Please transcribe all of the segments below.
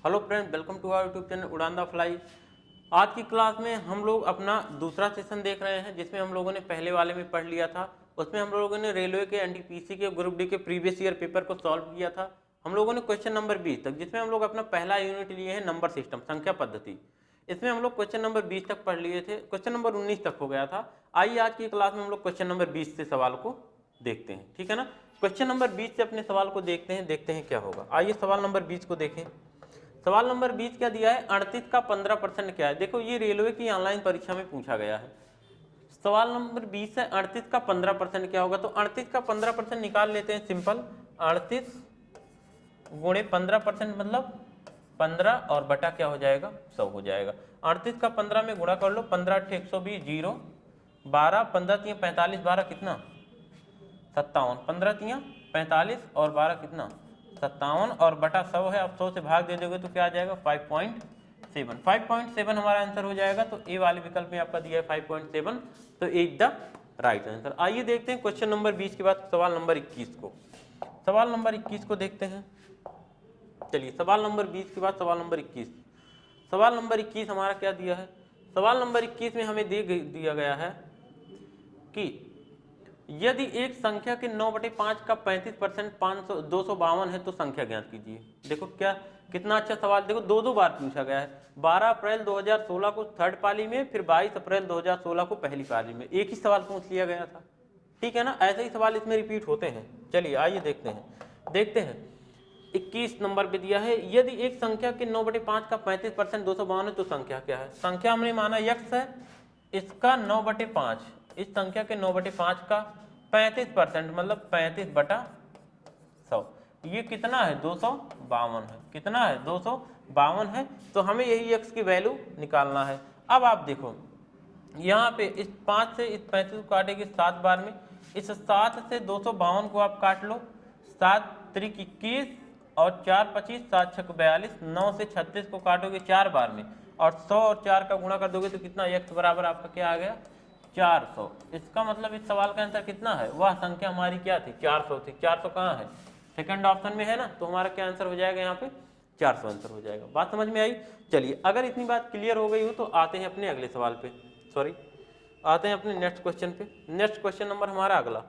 Hello friend, welcome to our YouTube channel Udaan the fly. आज की class में हम लोग अपना दूसरा सेशन देख रहे हैं, जिसमें हम लोगों ने पहले वाले में पढ़ लिया था। उसमें हम लोगों ने रेलवे के एनटीपीसी के ग्रुप डी के प्रीवियस ईयर पेपर को सॉल्व किया था। हम लोगों ने क्वेश्चन नंबर 20 तक, जिसमें हम लोग अपना पहला यूनिट लिए हैं नंबर सिस्टम, संख्या पद्धति। इसमें हम लोग क्वेश्चन नंबर 20 तक पढ़ लिए थे, क्वेश्चन नंबर 19 तक हो गया था। आइए आज की क्लास में हम लोग क्वेश्चन नंबर 20 से सवाल को देखते हैं, ठीक है ना। क्वेश्चन नंबर 20 से अपने सवाल को देखते हैं क्या होगा। आइए सवाल नंबर 20 को देखें। सवाल नंबर 20 क्या दिया है, 38 का 15% क्या है। देखो ये रेलवे की ऑनलाइन परीक्षा में पूछा गया है। सवाल नंबर 20 है 38 का 15% क्या होगा। तो 38 का 15% निकाल लेते हैं, सिंपल। 38 गुणे 15% मतलब 15 और बटा क्या हो जाएगा, 100 हो जाएगा। 38 का 15 में गुणा कर लो, 15 × 120 0, 12 15 3 45, 12 कितना 57, 15 3 45 और 12 कितना 57 और बटा 100 है। अब 100 से भाग दे दोगे तो क्या आ जाएगा 5.7। 5.7 हमारा आंसर हो जाएगा। तो ए वाले विकल्प में आपका दिया है 5.7, तो ए इज द राइट आंसर। आइए देखते हैं क्वेश्चन नंबर 20 के बाद सवाल नंबर 21 को। सवाल नंबर 21 को देखते हैं। चलिए सवाल नंबर 20 के बाद सवाल नंबर 21। सवाल नंबर 21 हमारा क्या दिया है। सवाल नंबर 21 में हमें दिया गया है कि यदि एक संख्या के 9/5 का 35% 252 है तो संख्या ज्ञात कीजिए। देखो क्या कितना अच्छा सवाल। देखो दो बार पूछा गया है। 12 अप्रैल 2016 को थर्ड पाली में, फिर 22 अप्रैल 2016 को पहली पाली में। एक ही सवाल पूछ लिया गया था, ठीक है ना। ऐसे ही सवाल इसमें रिपीट होते हैं। चलिए आइए देखते हैं 21 नंबर पे दिया है, यदि एक संख्या के 9/5 का 35% 252 है तो संख्या क्या है। संख्या हमने माना x है, इसका 9/5, इस संख्या के 9/5 का 35% मतलब 35/100, ये कितना है 252 है। कितना है 252 है। तो हमें यही x की वैल्यू निकालना है। अब आप देखो यहाँ पे इस 5 से इस 35 को काटेंगे 7 बार में, इस 7 से 252 को आप काट लो, 7 त्रिक 21 और 4 25, 7 6 42, 9 से 36 को काटोगे 4 बार में और 100 और 4 का गुणा कर दोगे तो कितना x बराबर आपका क्या आ गया 400। इसका मतलब इस सवाल का आंसर कितना है, वह संख्या हमारी क्या थी 400 थी। 400 कहाँ है, सेकंड ऑप्शन में है ना। तो हमारा क्या आंसर हो जाएगा यहाँ पे 400 आंसर हो जाएगा। बात समझ में आई। चलिए अगर इतनी बात क्लियर हो गई हो तो आते हैं अपने अगले सवाल पे, आते हैं अपने नेक्स्ट क्वेश्चन पे। नेक्स्ट क्वेश्चन नंबर हमारा अगला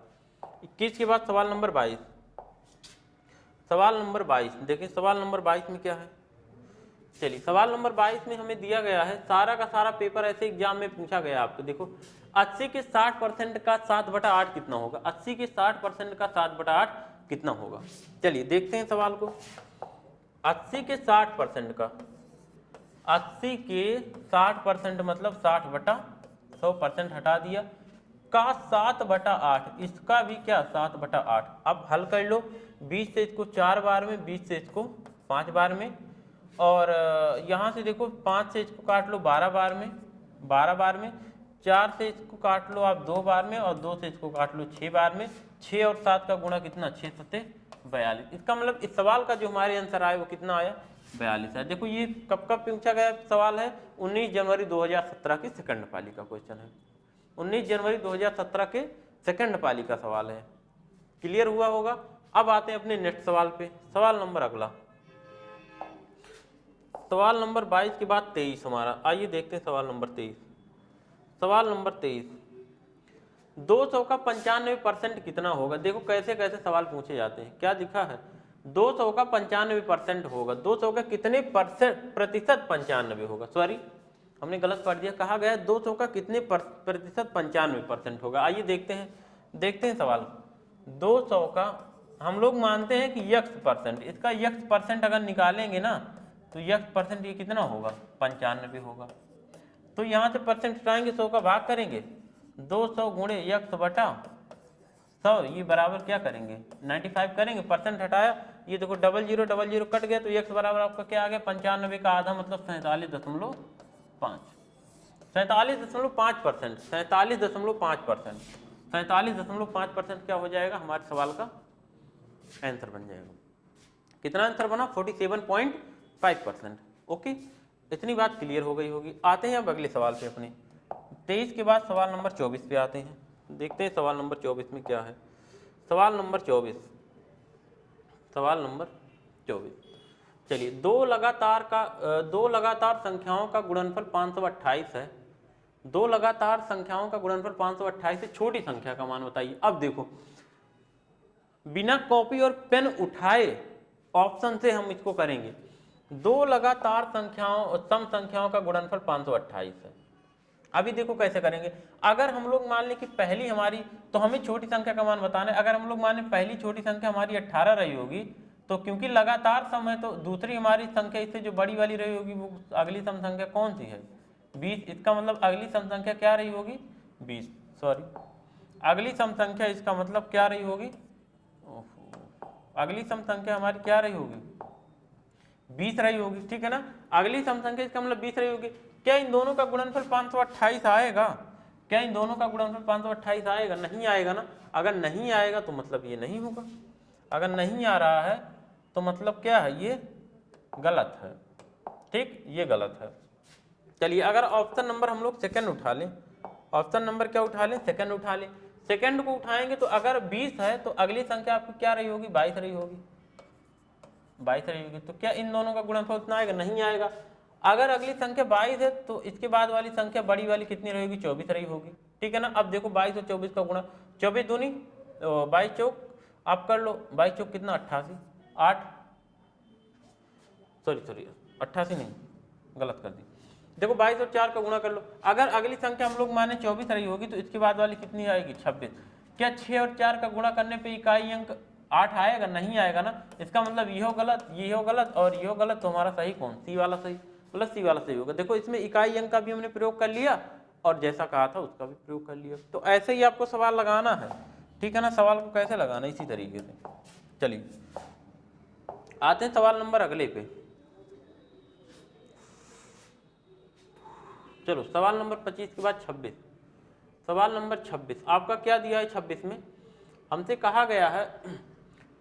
21 के बाद सवाल नंबर 22। सवाल नंबर 22 देखिए, सवाल नंबर 22 में क्या है। चलिए सवाल नंबर 22 में हमें दिया गया है, सारा का सारा पेपर ऐसे एग्जाम में पूछा गया आपको। देखो 80 के 60% का 7/8 कितना होगा। 80 के 60% का 7/8 कितना होगा। चलिए देखते हैं सवाल को। 80 के 60% का, 80 के 60% मतलब 60/100% हटा दिया का 7/8, इसका भी क्या 7/8। अब हल कर लो, 20 से इसको 4 बार में, 20 से इसको 5 बार में, और यहाँ से देखो 5 से इसको काट लो 12 बार में, 12 बार में, 4 से इसको काट लो आप 2 बार में, और 2 से इसको काट लो 6 बार में। 6 और 7 का गुणा कितना 6 7 42। इसका मतलब इस सवाल का जो हमारे आंसर आया वो कितना आया 42 है। देखो ये कब पूछा गया सवाल है, 19 जनवरी 2017 की सेकंड पाली का क्वेश्चन है। 19 जनवरी 2017 के सेकंड पाली का सवाल है। क्लियर हुआ होगा। अब आते हैं अपने नेक्स्ट सवाल पे। सवाल नंबर अगला, सवाल नंबर 22 के बाद 23 हमारा। आइए देखते हैं सवाल नंबर 23। सवाल नंबर 23, 200 का 95% कितना होगा। देखो कैसे कैसे सवाल पूछे जाते हैं। क्या दिखा है 200 का 95% होगा। 200 का कितने प्रतिशत 95 होगा, सॉरी हमने गलत पढ़ दिया। कहा गया 200 का कितने प्रतिशत 95% होगा। आइए देखते हैं सवाल। 200 का हम लोग मानते हैं कि x%, इसका x% अगर निकालेंगे ना तो x% ये कितना होगा 95 होगा। तो यहाँ से परसेंट हटाएंगे, 100 का भाग करेंगे, 200 गुणे x/100, ये बराबर क्या करेंगे 95 करेंगे। परसेंट हटाया, ये देखो 00 कट गया तो x बराबर आपका क्या आ गया 95 का आधा मतलब 47.5। 47.5%, 47.5%, 47.5% क्या हो जाएगा हमारे सवाल का आंसर बन जाएगा। कितना आंसर बना 47.5%। ओके, इतनी बात क्लियर हो गई होगी। आते हैं अब अगले सवाल पे अपने। 23 के बाद सवाल नंबर 24 पे आते हैं। देखते हैं सवाल नंबर 24 में क्या है। सवाल नंबर 24, चलिए दो लगातार संख्याओं का गुणनफल 528 है। दो लगातार संख्याओं का गुणनफल 528 से छोटी संख्या का मान बताइए। अब देखो बिना कॉपी और पेन उठाए ऑप्शन से हम इसको करेंगे। दो लगातार सम संख्याओं का गुणनफल 528 है। अभी देखो कैसे करेंगे। अगर हम लोग मान लें कि पहली हमारी, तो हमें छोटी संख्या का मान बताना है। अगर हम लोग मान लें पहली छोटी संख्या हमारी 18 रही होगी, तो क्योंकि लगातार सम है तो दूसरी हमारी संख्या इससे जो बड़ी वाली रही होगी वो अगली सम संख्या कौन सी है? 20। इसका मतलब अगली सम संख्या क्या रही होगी? 20। सॉरी, अगली सम संख्या इसका मतलब क्या रही होगी? अगली सम संख्या हमारी क्या रही होगी? 20 रही होगी, ठीक है ना। अगली सम संख्या इसका मतलब 20 रही होगी। क्या इन दोनों का गुणनफल 528 आएगा? क्या इन दोनों का गुणनफल 528 आएगा? नहीं आएगा ना। अगर नहीं आएगा तो मतलब ये नहीं होगा। अगर नहीं आ रहा है तो मतलब क्या है? ये गलत है, ठीक, ये गलत है। चलिए अगर ऑप्शन नंबर हम लोग सेकंड उठा लें, ऑप्शन नंबर क्या उठा लें? सेकंड उठा लें। सेकंड को उठाएंगे तो अगर 20 है तो अगली संख्या आपकी क्या रही होगी? 22 रही होगी, 22 रही होगी। तो क्या इन दोनों का गुणनफल उतना आएगा? नहीं आएगा। अगर अगली संख्या 22 है तो इसके बाद वाली संख्या बड़ी वाली कितनी रहेगी? 24 रही होगी, ठीक है ना। अब देखो 22 और 24 का गुणा, 24 दूनी 22 चौक, आप कर लो 22 चौक कितना? 88, 8, सॉरी 88 नहीं, गलत कर दी। देखो 22 और 4 का गुणा कर लो। अगर अगली संख्या हम लोग माने 24 रही होगी तो इसके बाद वाली कितनी आएगी? 26। क्या 6 और 4 का गुणा करने पे इकाई अंक 8 आएगा? नहीं आएगा ना। इसका मतलब ये हो गलत, ये हो गलत और ये हो गलत। तो हमारा सही कौन? सी वाला सही, मतलब सी वाला सही होगा। देखो इसमें इकाई अंक का भी हमने प्रयोग कर लिया और जैसा कहा था उसका भी प्रयोग कर लिया। तो ऐसे ही आपको सवाल लगाना है, ठीक है ना। सवाल को कैसे लगाना, इसी तरीके से। चलिए आते हैं सवाल नंबर अगले पे। चलो सवाल नंबर 25 के बाद 26। सवाल नंबर 26 आपका क्या दिया है? 26 में हमसे कहा गया है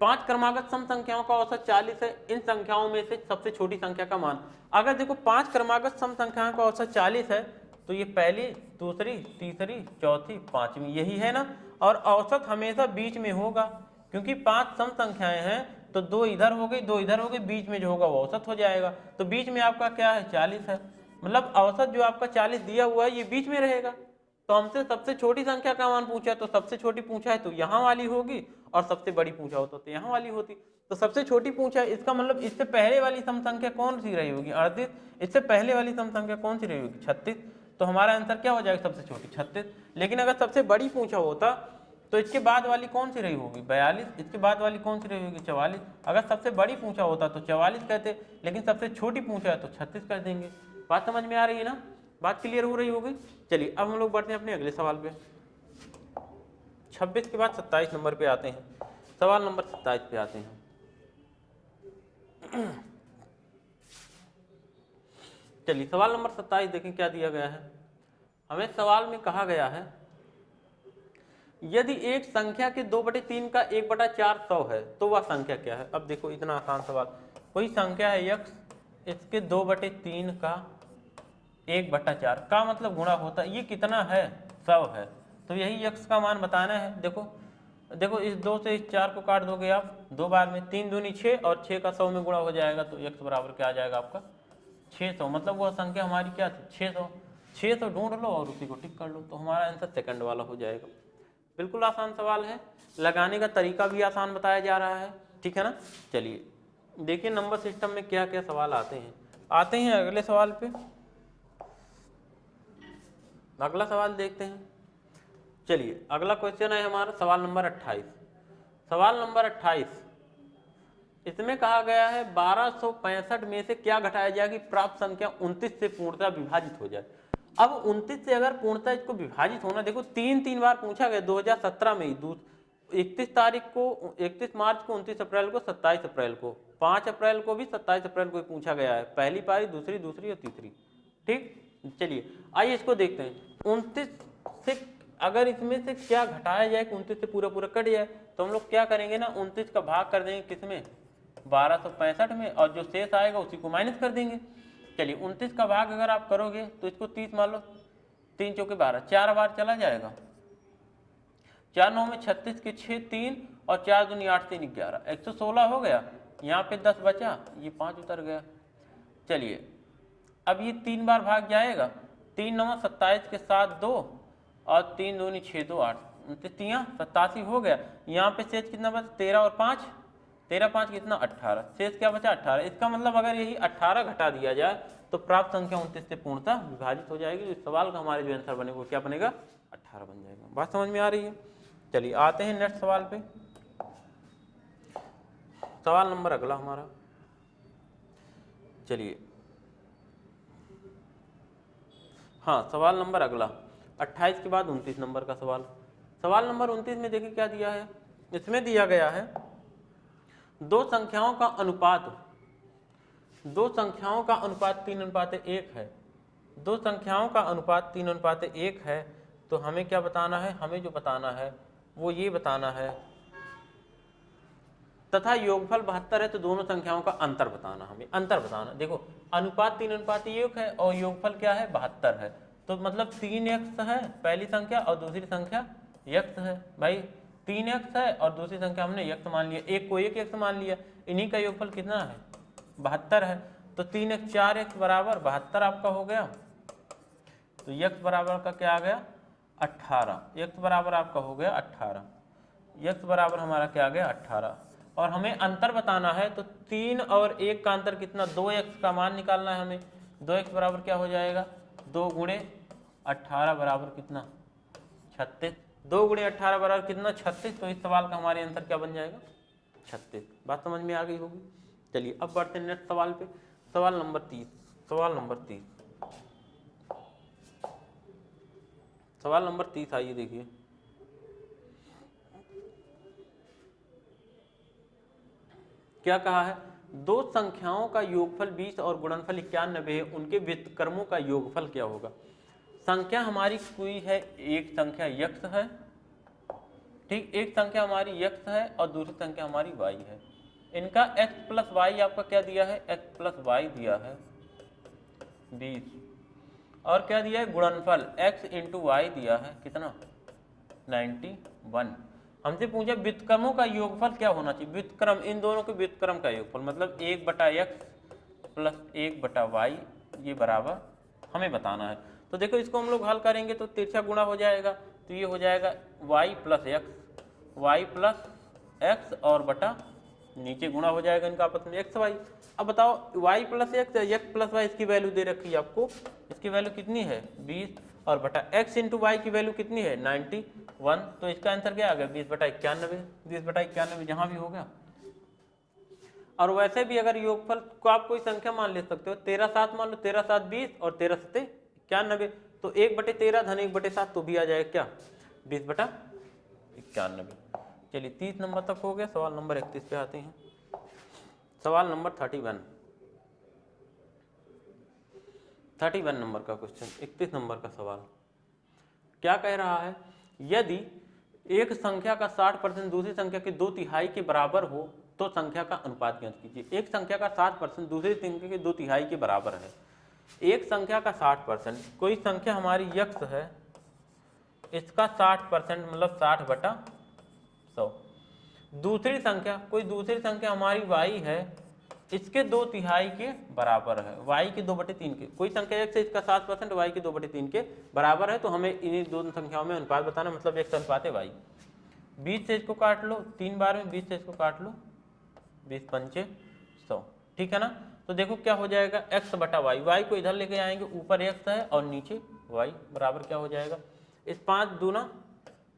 5 क्रमागत सम संख्याओं का औसत 40 है। इन संख्याओं में से सबसे छोटी संख्या का मान। अगर देखो 5 क्रमागत सम संख्याओं का औसत 40 है तो ये पहली, दूसरी, तीसरी, चौथी, पांचवी, यही है ना। और औसत हमेशा बीच में होगा, क्योंकि 5 सम संख्याएं हैं तो 2 इधर हो गई, 2 इधर हो गई, बीच में जो होगा वो औसत हो जाएगा। तो बीच में आपका क्या है? 40 है। मतलब औसत जो आपका 40 दिया हुआ है ये बीच में रहेगा। तो हमसे सबसे छोटी संख्या का मान पूछा, तो सबसे छोटी पूछा है तो यहाँ वाली होगी, और सबसे बड़ी पूछा होता तो यहाँ वाली होती। तो सबसे छोटी पूछा है, इसका मतलब इससे पहले वाली सम संख्या कौन सी रही होगी? 38। इससे पहले वाली सम संख्या कौन सी रही होगी? 36। तो हमारा आंसर क्या हो जाएगा? सबसे छोटी 36। लेकिन अगर सबसे बड़ी पूछा होता तो इसके बाद वाली कौन सी रही होगी? 42। इसके बाद वाली कौन सी रही होगी? 44। अगर सबसे बड़ी पूछा होता तो 44 कहते, लेकिन सबसे छोटी पूछा है तो 36 कर देंगे। बात समझ में आ रही है ना? बात क्लियर हो रही होगी। चलिए अब हम लोग बढ़ते हैं अपने अगले सवाल पे। 26 के बाद 27 नंबर पे आते हैं। सवाल नंबर 27 पे आते हैं। चलिए सवाल नंबर 27 देखें क्या दिया गया है। हमें सवाल में कहा गया है यदि एक संख्या के 2/3 का 1/4 100 है तो वह संख्या क्या है? अब देखो इतना आसान सवाल। कोई संख्या है x, इसके 2/3 का 1/4 का मतलब गुणा होता है, ये कितना है? 100 है। तो यही x का मान बताना है। देखो इस 2 से इस 4 को काट दोगे आप 2 बार में, 3 दूनी 6 और 6 का 100 में गुणा हो जाएगा तो x बराबर क्या आ जाएगा आपका? 600। मतलब वह संख्या हमारी क्या थी? 600। 600 ढूंढ लो और उसी को टिक कर लो, तो हमारा आंसर सेकंड वाला हो जाएगा। बिल्कुल आसान सवाल है, लगाने का तरीका भी आसान बताया जा रहा है, ठीक है ना। चलिए देखिए नंबर सिस्टम में क्या क्या सवाल आते हैं अगले सवाल पे। अगला सवाल देखते हैं। चलिए अगला क्वेश्चन है हमारा सवाल नंबर 28। सवाल नंबर 28 इसमें कहा गया है 1265 में से क्या घटाया जाए कि प्राप्त संख्या 29 से पूर्णतः विभाजित हो जाए। अब 29 से अगर पूर्णतः इसको विभाजित होना, देखो 3 बार पूछा गया 2017 में ही, 31 मार्च को, 29 अप्रैल को, 27 अप्रैल को, 5 अप्रैल को भी, 27 अप्रैल को पूछा गया है। पहली पारी, दूसरी और तीसरी, ठीक। चलिए आइए इसको देखते हैं। 29 से अगर इसमें से क्या घटाया जाए कि 29 से पूरा कट जाए, तो हम लोग क्या करेंगे ना, 29 का भाग कर देंगे किसमें? 1265 में, और जो शेष आएगा उसी को माइनस कर देंगे। चलिए 29 का भाग अगर आप करोगे तो इसको 30 मान लो, 3 चौके 12, 4 बार चला जाएगा। 4 9 में 36 के 6 3 और 4 दूनी 8 3 11, 116 हो गया। यहाँ पे 10 बचा, ये 5 उतर गया। चलिए अब ये 3 बार भाग जाएगा, 3 9 27 के साथ 2 और 3 दूनी 6 2 8 3 87 हो गया। यहाँ पे शेष कितना बचा, 13 और 5, 13 5 कितना 18, शेष क्या बचा 18। इसका मतलब अगर यही 18 घटा दिया जाए तो प्राप्त संख्या 29 से पूर्णतः विभाजित हो जाएगी। इस सवाल का हमारे जो आंसर बनेगा वो क्या बनेगा, 18 बन जाएगा। बात समझ में आ रही है। चलिए आते हैं नेक्स्ट सवाल पे। सवाल नंबर अगला हमारा, चलिए हाँ सवाल नंबर अगला 28 के बाद 29 नंबर का सवाल। सवाल नंबर 29 में देखिए क्या दिया है। इसमें दिया गया है दो संख्याओं का अनुपात 3:1 है। दो संख्याओं का अनुपात 3:1 है। तो हमें क्या बताना है, हमें जो बताना है वो ये बताना है, तथा योगफल 72 है तो दोनों संख्याओं का अंतर बताना। हमें अंतर बताना, देखो अनुपात 3:1 है और योगफल क्या है 72 है, तो मतलब 3x है पहली संख्या और दूसरी संख्या x है। भाई 3x है और दूसरी संख्या हमने x मान लिया, एक को एक x मान लिया, इन्हीं का योगफल कितना है 72 है। तो 3x 4x बराबर 72 आपका हो गया। तो x बराबर का क्या आ गया 18, x बराबर आपका हो गया 18, x बराबर हमारा क्या आ गया 18। और हमें अंतर बताना है तो 3 और 1 का अंतर कितना, 2x का मान निकालना है हमें। 2x बराबर क्या हो जाएगा 2 गुणे 18 बराबर कितना 36, 2 गुणे 18 बराबर कितना 36। तो इस सवाल का हमारे आंसर क्या बन जाएगा 36। बात समझ में आ गई होगी। चलिए अब बढ़ते हैं नेक्स्ट सवाल पे। सवाल नंबर 30। सवाल नंबर 30 आइए देखिए। क्या कहा है, दो संख्याओं का योगफल 20 और गुणनफल 91 है, उनके व्युत्क्रमों का योगफल क्या होगा। संख्या हमारी कोई है, एक संख्या x है, ठीक, एक संख्या हमारी x है और दूसरी संख्या हमारी y है। इनका x प्लस वाई आपका क्या दिया है, x प्लस वाई दिया है 20, और क्या दिया है गुणनफल x इंटू वाई दिया है कितना 91। हमसे पूछा व्युत्क्रमों का योगफल क्या होना चाहिए। व्युत्क्रम, इन दोनों के व्युत्क्रम का योगफल मतलब 1/x प्लस 1/y ये बराबर हमें बताना है। तो देखो इसको हम लोग हल करेंगे तो तिरछा गुणा हो जाएगा, तो ये हो जाएगा y प्लस x और बटा नीचे गुणा हो जाएगा इनका आपस में x y। अब बताओ y plus x plus y इसकी वैल्यू दे रखी है आपको, इसकी वैल्यू कितनी है 20 और बटा x इंटू वाई की वैल्यू कितनी है 91। तो इसका आंसर क्या आ गया 20/91, 20/91 जहां भी हो गया। और वैसे भी अगर योगफल को आप कोई संख्या मान ले सकते हो, 13 7 मान लो, 13 7 20 और 13 7 91, तो 1/13 धन 1/7 तो भी आ जाएगा क्या 20/91। चलिए 30 नंबर तक हो गया। सवाल नंबर 31 पे आते हैं। सवाल नंबर 31 नंबर का क्वेश्चन, 31 नंबर का सवाल क्या कह रहा है, यदि एक संख्या का 60% दूसरी संख्या के 2/3 के बराबर हो तो संख्या का अनुपात ज्ञात कीजिए। एक संख्या का 60% दूसरी संख्या के 2/3 के बराबर है। एक संख्या का 60%, कोई संख्या हमारी x है, इसका 60% मतलब 60/100। दूसरी संख्या, कोई दूसरी संख्या हमारी y है, इसके 2/3 के बराबर है, y के 2/3 के। कोई संख्या x है, इसका 7% y के 2/3 के बराबर है। तो हमें इन्हीं दोनों संख्याओं में अनुपात बताना, मतलब x अनुपात है y। 20 से इसको काट लो, 3 बार में 20 से इसको काट लो, 20 पंचे 100, ठीक है ना। तो देखो क्या हो जाएगा x बटा y, y को इधर लेके आएंगे, ऊपर x है और नीचे y बराबर क्या हो जाएगा, इस 5 दूना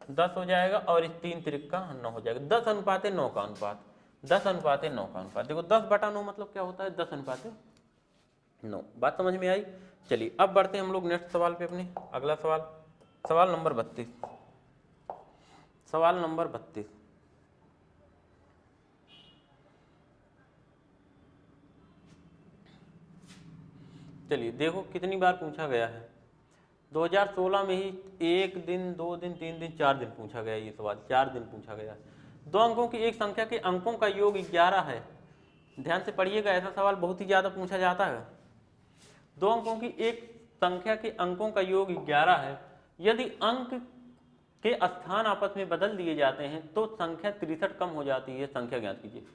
10 हो जाएगा और इस 3 तिरिका 9 हो जाएगा। 10 अनुपात 9 का अनुपात, 10 अनुपात 9 का अनुपात। देखो 10/9 मतलब क्या होता है 10 अनुपात 9। बात समझ में आई। चलिए अब बढ़ते हैं हम लोग नेक्स्ट सवाल पे अपने। अगला सवाल, सवाल नंबर 32। सवाल नंबर 32, चलिए देखो कितनी बार पूछा गया है। 2016 में ही 1 दिन 2 दिन 3 दिन 4 दिन पूछा गया ये सवाल, 4 दिन पूछा गया है। 2 अंकों की एक संख्या के अंकों का योग 11 है। ध्यान से पढ़िएगा, ऐसा सवाल बहुत ही ज़्यादा पूछा जाता है। 2 अंकों की एक संख्या के अंकों का योग 11 है। यदि अंक के स्थान आपस में बदल दिए जाते हैं तो संख्या 63 कम हो जाती है, संख्या ज्ञात कीजिए।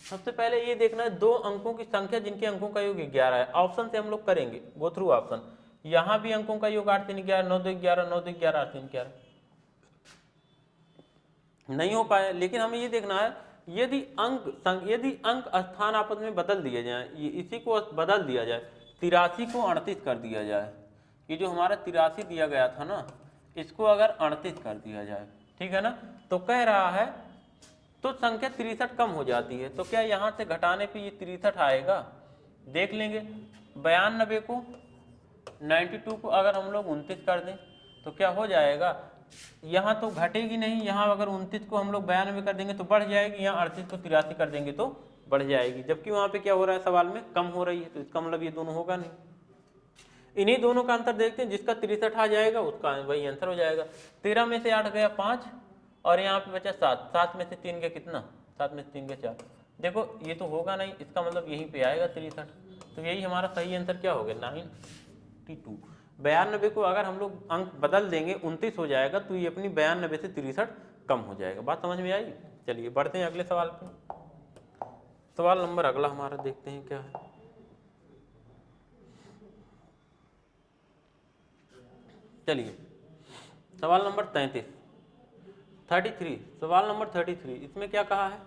सबसे पहले ये देखना है दो अंकों की संख्या जिनके अंकों का योग 11 है। ऑप्शन से हम लोग करेंगे, गो थ्रू ऑप्शन। यहाँ भी अंकों का योग 8 3 11, 9 2 11, 9 2 11, 8 3 11 नहीं हो पाया। लेकिन हमें ये देखना है यदि अंक स्थान आपस में बदल दिए जाए, इसी को बदल दिया जाए, 83 को 38 कर दिया जाए, ये जो हमारा 83 दिया गया था ना, इसको अगर 38 कर दिया जाए, ठीक है ना, तो कह रहा है तो संख्या 63 कम हो जाती है। तो क्या यहाँ से घटाने पे ये 63 आएगा? देख लेंगे। 92 को 92 को अगर हम लोग 29 कर दें तो क्या हो जाएगा? यहाँ तो घटेगी नहीं, यहाँ अगर 29 को हम लोग 92 कर देंगे तो बढ़ जाएगी, यहाँ 38 को 83 कर देंगे तो बढ़ जाएगी, जबकि वहाँ पे क्या हो रहा है सवाल में कम हो रही है, तो इसका मतलब ये दोनों होगा नहीं। इन्हीं दोनों का अंतर देखते हैं, जिसका 63 आ जाएगा उसका वही आंसर हो जाएगा। 13 में से 8 गया 5 और यहाँ पे बचा 7, 7 में से 3 गया कितना? 7 में से 3 गया 4। देखो ये तो होगा नहीं, इसका मतलब यहीं पे आएगा 63, तो यही हमारा सही आंसर क्या हो गया? 92। 92 को अगर हम लोग अंक बदल देंगे 29 हो जाएगा, तो ये अपनी 92 से 63 कम हो जाएगा। बात समझ में आई? चलिए बढ़ते हैं अगले सवाल पे। सवाल नंबर अगला हमारा देखते हैं क्या है। चलिए सवाल नंबर 33। सवाल नंबर 33, इसमें क्या कहा है?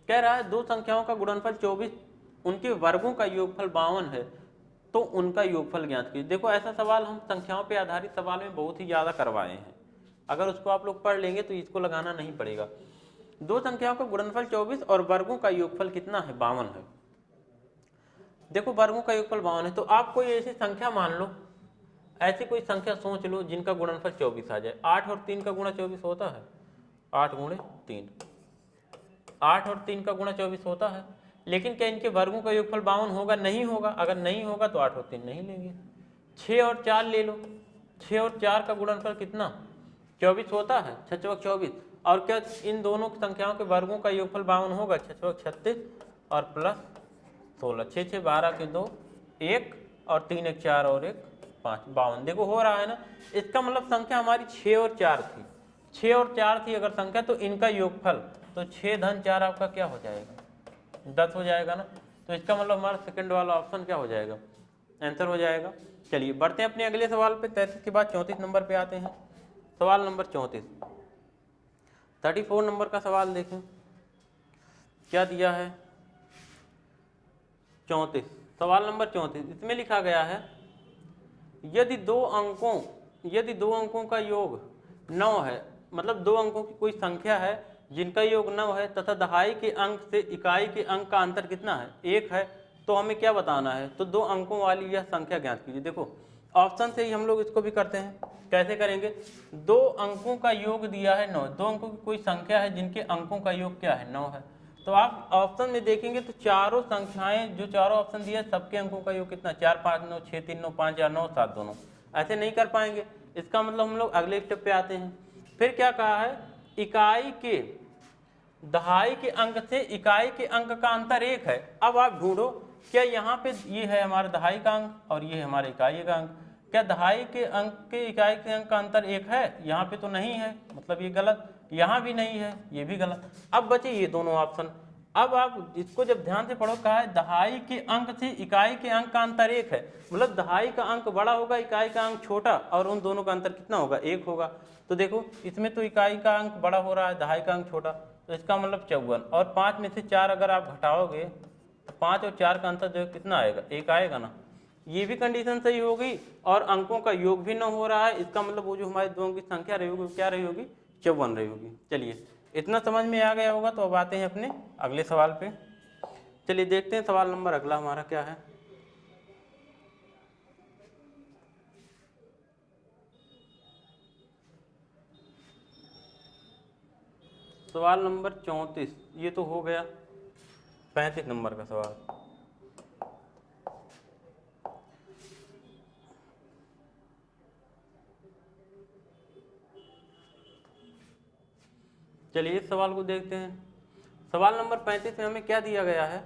कह रहा है दो संख्याओं का गुणनफल 24, उनके वर्गों का योगफल 52 है, तो उनका योगफल ज्ञात कीजिए। देखो ऐसा सवाल हम संख्याओं पे आधारित सवाल में बहुत ही ज़्यादा करवाए हैं, अगर उसको आप लोग पढ़ लेंगे तो इसको लगाना नहीं पड़ेगा। दो संख्याओं का गुणनफल 24 और वर्गों का योगफल कितना है? 52 है। देखो वर्गों का योगफल 52 है, तो आप कोई ऐसी संख्या मान लो, ऐसी कोई संख्या सोच लो जिनका गुणनफल 24 आ जाए। 8 और 3 का गुणा 24 होता है, 8 गुणे 3, 8 और 3 का गुणा 24 होता है, लेकिन क्या इनके वर्गों का योगफल 52 होगा? नहीं होगा। अगर नहीं होगा तो 8 और 3 नहीं लेंगे। 6 और 4 ले लो, 6 और 4 का गुणनफल कितना? 24 होता है, 6 चौक 24। और क्या इन दोनों की संख्याओं के वर्गों का योगफल 52 होगा? 6 चौक 36 और प्लस 16, 6 6 12 के 2, 1 और 3 1 4 और 1 5, 52। देखो हो रहा है ना, इसका मतलब संख्या हमारी 6 और 4 थी, 6 और 4 थी अगर संख्या, तो इनका योगफल तो 6 धन 4 आपका क्या हो जाएगा? 10 हो जाएगा ना। तो इसका मतलब हमारा सेकंड वाला ऑप्शन क्या हो जाएगा? आंसर हो जाएगा। चलिए बढ़ते हैं अपने अगले सवाल पे। 33 के बाद 34 नंबर पे आते हैं। सवाल नंबर 34, 34 नंबर का सवाल देखें क्या दिया है। 34, सवाल नंबर 34, इसमें लिखा गया है यदि दो अंकों का योग 9 है, मतलब दो अंकों की कोई संख्या है जिनका योग 9 है तथा दहाई के अंक से इकाई के अंक का अंतर कितना है? 1 है, तो हमें क्या बताना है? तो दो अंकों वाली यह संख्या ज्ञात कीजिए। देखो ऑप्शन से ही हम लोग इसको भी करते हैं। कैसे करेंगे? दो अंकों का योग दिया है 9, दो अंकों की कोई संख्या है जिनके अंकों का योग क्या है? 9 है। तो आप ऑप्शन में देखेंगे तो चारों संख्याएं जो चारों ऑप्शन दिए सबके अंकों का योग कितना? 4 5 9 6 3 9 5 4 9 7 दोनों। ऐसे नहीं कर पाएंगे, इसका मतलब हम लोग अगले स्टेप पे आते हैं। फिर क्या कहा है? इकाई के दहाई के अंक से इकाई के अंक का अंतर 1 है। अब आप ढूंढो क्या यहाँ पे ये है हमारा दहाई का अंक और ये है हमारा इकाई का अंक, क्या दहाई के अंक के इकाई के अंक का अंतर 1 है? यहाँ पे तो नहीं है, मतलब ये गलत। यहाँ भी नहीं है, ये भी गलत। अब बचे ये दोनों ऑप्शन। अब आप इसको जब ध्यान से पढ़ो, कहा है दहाई के अंक से इकाई के अंक का अंतर 1 है, मतलब दहाई का अंक बड़ा होगा, इकाई का अंक छोटा, और उन दोनों का अंतर कितना होगा? 1 होगा। तो देखो इसमें तो इकाई का अंक बड़ा हो रहा है, दहाई का अंक छोटा, तो इसका मतलब 54। और 5 में से 4 अगर आप घटाओगे तो 5 और 4 का अंतर जो कितना आएगा? 1 आएगा ना। ये भी कंडीशन सही होगी और अंकों का योग भी 9 हो रहा है, इसका मतलब वो जो हमारे दो अंक की संख्या रही होगी क्या रही होगी? 54 रही होगी। चलिए इतना समझ में आ गया होगा, तो अब आते हैं अपने अगले सवाल पे। चलिए देखते हैं सवाल नंबर अगला हमारा क्या है। सवाल नंबर 34, ये तो हो गया। 35 नंबर का सवाल। चलिए इस सवाल को देखते हैं। सवाल नंबर 35 में हमें क्या दिया गया है?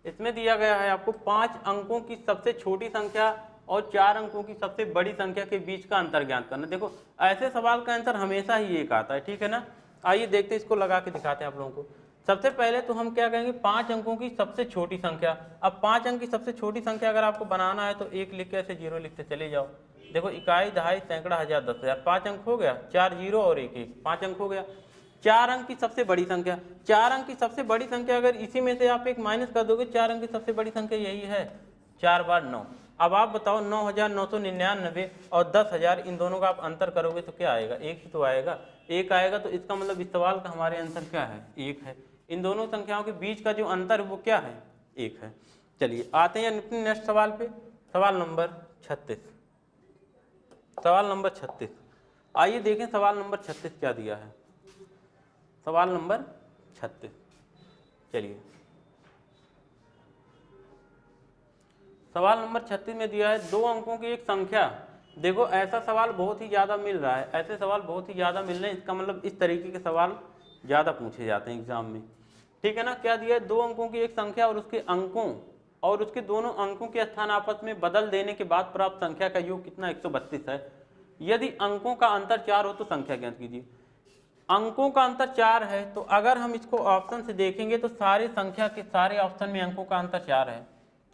इसमें दिया गया है आपको 5 अंकों की सबसे छोटी संख्या और 4 अंकों की सबसे बड़ी संख्या के बीच का अंतर ज्ञात करना। देखो ऐसे सवाल का आंसर हमेशा ही एक आता है, ठीक है ना। आइए देखते हैं, इसको लगा के दिखाते हैं आप लोगों को। सबसे पहले तो हम क्या कहेंगे 5 अंकों की सबसे छोटी संख्या। अब 5 अंक की सबसे छोटी संख्या अगर आपको बनाना है तो 1 लिख के ऐसे 0 लिखते चले जाओ। देखो इकाई, दहाई, सैकड़ा, हजार, 10,000, 5 अंक हो गया, 4 0 और 1 1, 5 अंक हो गया। 4 अंक की सबसे बड़ी संख्या, 4 अंक की सबसे बड़ी संख्या अगर इसी में से आप एक माइनस कर दोगे, 4 अंक की सबसे बड़ी संख्या यही है, 4 बार 9। अब आप बताओ 9,999 और 10,000 इन दोनों का आप अंतर करोगे तो क्या आएगा, 1 ही तो आएगा, 1 आएगा। तो इसका मतलब इस सवाल का हमारे आंसर क्या है, 1 है। इन दोनों संख्याओं के बीच का जो अंतर है वो क्या है, 1 है। चलिए आते हैं अपने नेक्स्ट सवाल पे, सवाल नंबर 36। सवाल नंबर 36, आइए देखें सवाल नंबर 36 क्या दिया है। सवाल नंबर 36, चलिए सवाल नंबर 36 में दिया है 2 अंकों की एक संख्या। देखो ऐसा सवाल बहुत ही ज़्यादा मिल रहा है, ऐसे सवाल बहुत ही ज़्यादा मिल रहे हैं, इसका मतलब इस तरीके के सवाल ज़्यादा पूछे जाते हैं एग्जाम में, ठीक है ना। क्या दिया है, 2 अंकों की एक संख्या और उसके अंकों और उसके दोनों अंकों के स्थान आपस में बदल देने के बाद प्राप्त संख्या का योग कितना, 132 है। यदि अंकों का अंतर 4 हो तो संख्या ज्ञात कीजिए। अंकों का अंतर 4 है तो अगर हम इसको ऑप्शन से देखेंगे तो सारी संख्या के सारे ऑप्शन में अंकों का अंतर 4 है।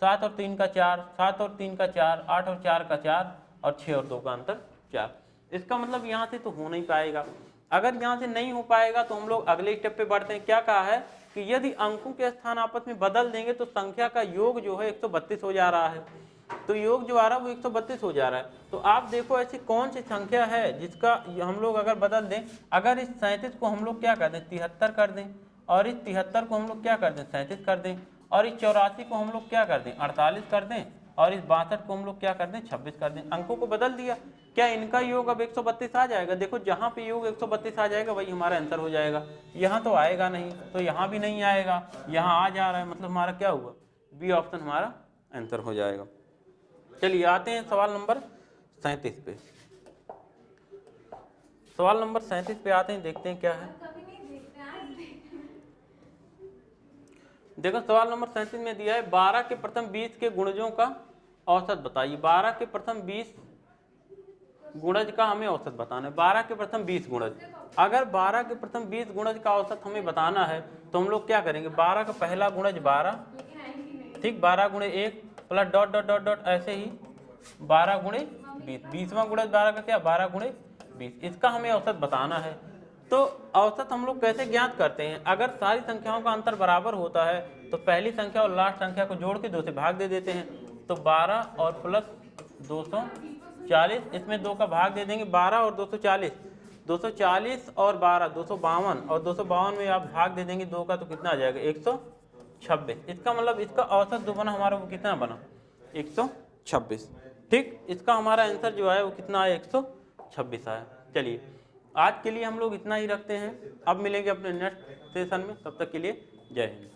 7 और 3 का 4, 7 और 3 का 4, 8 और 4 का 4 और 6 और 2 का अंतर 4। इसका मतलब यहाँ से तो हो नहीं पाएगा। अगर यहाँ से नहीं हो पाएगा तो हम लोग अगले स्टेप पे बढ़ते हैं। क्या कहा है कि यदि अंकों के स्थान आपस में बदल देंगे तो संख्या का योग जो है 132 हो जा रहा है। तो योग जो आ रहा है वो 132 हो जा रहा है। तो आप देखो ऐसी कौन सी संख्या है जिसका हम लोग अगर बदल दें, अगर इस 37 को हम लोग क्या कर दें, 73 कर दें, और इस 73 को हम लोग क्या कर दें, 37 कर दें, और इस 84 को हम लोग क्या कर दें, 48 कर दें, और इस 62 को हम लोग क्या कर दें, 26 कर दें। अंकों को बदल दिया, क्या इनका योग अब 132 आ जाएगा। देखो जहाँ पे योग 132 आ जाएगा वही हमारा आंसर हो जाएगा। यहाँ तो आएगा नहीं, तो यहाँ भी नहीं आएगा, यहाँ आ जा रहा है, मतलब हमारा क्या हुआ, बी ऑप्शन हमारा आंसर हो जाएगा। चलिए आते हैं सवाल नंबर 37 पे। सवाल नंबर 37 पे आते हैं, देखते हैं क्या है। देखो सवाल नंबर 37 में दिया है 12 के प्रथम 20 के गुणजों का औसत बताइए। 12 के प्रथम 20 गुणज का हमें औसत बताना है। 12 के प्रथम 20 गुणज, अगर 12 के प्रथम 20 गुणज का औसत हमें बताना है तो हम लोग क्या करेंगे, 12 का पहला गुणज 12, ठीक, 12 गुणे 1 plus dot dot dot dot ऐसे ही 12 गुणे 20, 20वां गुणज 12 का क्या, 12 गुणे 20, इसका हमें औसत बताना है। तो औसत हम लोग कैसे ज्ञात करते हैं, अगर सारी संख्याओं का अंतर बराबर होता है तो पहली संख्या और लास्ट संख्या को जोड़ के 2 से भाग दे देते हैं। तो 12 और प्लस 240, इसमें 2 का भाग दे देंगे, 12 और 240, 240 और 12 252, और 252 में आप भाग दे देंगे 2 का तो कितना आ जाएगा, 126। इसका मतलब इसका औसत जो बना हमारा वो कितना बना, 126, ठीक। इसका हमारा आंसर जो है वो कितना आया, 126 आया। चलिए आज के लिए हम लोग इतना ही रखते हैं, अब मिलेंगे अपने नेक्स्ट सेशन में, तब तक के लिए जय हिंद।